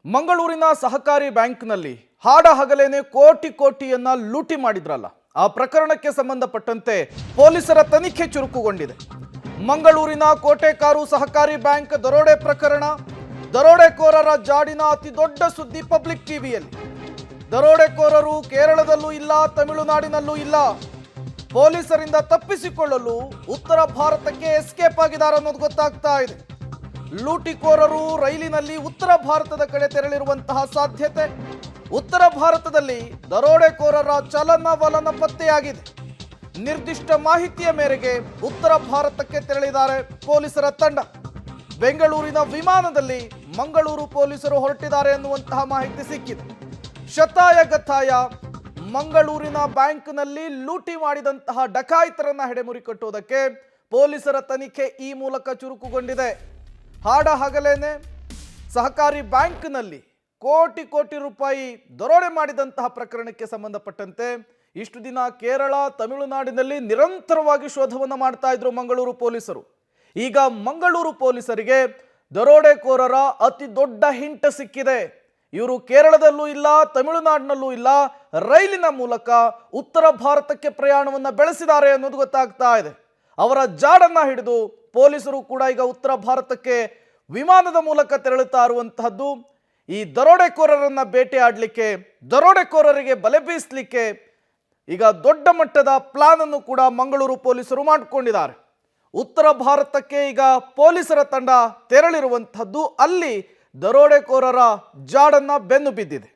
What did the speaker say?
ಮಂಗಳೂರಿನ ಸಹಕಾರಿ ಬ್ಯಾಂಕ್ನಲ್ಲಿ ಹಾಡಹಗಲೇನೆ ಕೋಟಿ ಕೋಟಿಯನ್ನ ಲೂಟಿ ಮಾಡಿದ್ರಲ್ಲ, ಆ ಪ್ರಕರಣಕ್ಕೆ ಸಂಬಂಧಪಟ್ಟಂತೆ ಪೊಲೀಸರ ತನಿಖೆ ಚುರುಕುಗೊಂಡಿದೆ. ಮಂಗಳೂರಿನ ಕೋಟೆಕಾರು ಸಹಕಾರಿ ಬ್ಯಾಂಕ್ ದರೋಡೆ ಪ್ರಕರಣ, ದರೋಡೆಕೋರರ ಜಾಡಿನ ಅತಿ ದೊಡ್ಡ ಸುದ್ದಿ ಪಬ್ಲಿಕ್ ಟಿವಿಯಲ್ಲಿ. ದರೋಡೆಕೋರರು ಕೇರಳದಲ್ಲೂ ಇಲ್ಲ, ತಮಿಳುನಾಡಿನಲ್ಲೂ ಇಲ್ಲ. ಪೊಲೀಸರಿಂದ ತಪ್ಪಿಸಿಕೊಳ್ಳಲು ಉತ್ತರ ಭಾರತಕ್ಕೆ ಎಸ್ಕೇಪ್ ಆಗಿದ್ದಾರೆ ಅನ್ನೋದು ಗೊತ್ತಾಗ್ತಾ ಇದೆ. ಲೂಟಿಕೋರರು ರೈಲಿನಲ್ಲಿ ಉತ್ತರ ಭಾರತದ ಕಡೆ ತೆರಳಿರುವಂತಹ ಸಾಧ್ಯತೆ. ಉತ್ತರ ಭಾರತದಲ್ಲಿ ದರೋಡೆಕೋರರ ಚಲನವಲನ ಪತ್ತೆಯಾಗಿದೆ. ನಿರ್ದಿಷ್ಟ ಮಾಹಿತಿಯ ಮೇರೆಗೆ ಉತ್ತರ ಭಾರತಕ್ಕೆ ತೆರಳಿದ್ದಾರೆ ಪೊಲೀಸರ ತಂಡ. ಬೆಂಗಳೂರಿನ ವಿಮಾನದಲ್ಲಿ ಮಂಗಳೂರು ಪೊಲೀಸರು ಹೊರಟಿದ್ದಾರೆ ಎನ್ನುವಂತಹ ಮಾಹಿತಿ ಸಿಕ್ಕಿದೆ. ಶತಾಯಗತಾಯ ಮಂಗಳೂರಿನ ಬ್ಯಾಂಕ್ನಲ್ಲಿ ಲೂಟಿ ಮಾಡಿದಂತಹ ಡಕಾಯಿತರನ್ನ ಹೆಡೆಮುರಿ ಕಟ್ಟುವುದಕ್ಕೆ ಪೊಲೀಸರ ತನಿಖೆ ಈ ಮೂಲಕ ಚುರುಕುಗೊಂಡಿದೆ. ಹಾಡಹಗಲೇನೆ ಸಹಕಾರಿ ಬ್ಯಾಂಕ್ನಲ್ಲಿ ಕೋಟಿ ಕೋಟಿ ರೂಪಾಯಿ ದರೋಡೆ ಮಾಡಿದಂತಹ ಪ್ರಕರಣಕ್ಕೆ ಸಂಬಂಧಪಟ್ಟಂತೆ ಇಷ್ಟು ದಿನ ಕೇರಳ, ತಮಿಳುನಾಡಿನಲ್ಲಿ ನಿರಂತರವಾಗಿ ಶೋಧವನ್ನು ಮಾಡ್ತಾ ಇದ್ರು ಮಂಗಳೂರು ಪೊಲೀಸರು. ಈಗ ಮಂಗಳೂರು ಪೊಲೀಸರಿಗೆ ದರೋಡೆಕೋರರ ಅತಿ ದೊಡ್ಡ ಹಿಂಟ್ ಸಿಕ್ಕಿದೆ. ಇವರು ಕೇರಳದಲ್ಲೂ ಇಲ್ಲ, ತಮಿಳುನಾಡಿನಲ್ಲೂ ಇಲ್ಲ, ರೈಲಿನ ಮೂಲಕ ಉತ್ತರ ಭಾರತಕ್ಕೆ ಪ್ರಯಾಣವನ್ನು ಬೆಳೆಸಿದ್ದಾರೆ ಅನ್ನೋದು ಗೊತ್ತಾಗ್ತಾ ಇದೆ. ಅವರ ಜಾಡನ್ನ ಹಿಡಿದು ಪೊಲೀಸರು ಕೂಡ ಈಗ ಉತ್ತರ ಭಾರತಕ್ಕೆ ವಿಮಾನದ ಮೂಲಕ ತೆರಳುತ್ತಾ ಇರುವಂತಹದ್ದು. ಈ ದರೋಡೆಕೋರರನ್ನ ಬೇಟೆಯಾಡಲಿಕ್ಕೆ, ದರೋಡೆಕೋರರಿಗೆ ಬಲೆ ಬೀಸಲಿಕ್ಕೆ ಈಗ ದೊಡ್ಡ ಮಟ್ಟದ ಪ್ಲಾನ್ ಅನ್ನು ಕೂಡ ಮಂಗಳೂರು ಪೊಲೀಸರು ಮಾಡಿಕೊಂಡಿದ್ದಾರೆ. ಉತ್ತರ ಭಾರತಕ್ಕೆ ಈಗ ಪೊಲೀಸರ ತಂಡ ತೆರಳಿರುವಂತಹದ್ದು, ಅಲ್ಲಿ ದರೋಡೆಕೋರರ ಜಾಡನ್ನ ಬೆನ್ನು ಬಿದ್ದಿದೆ.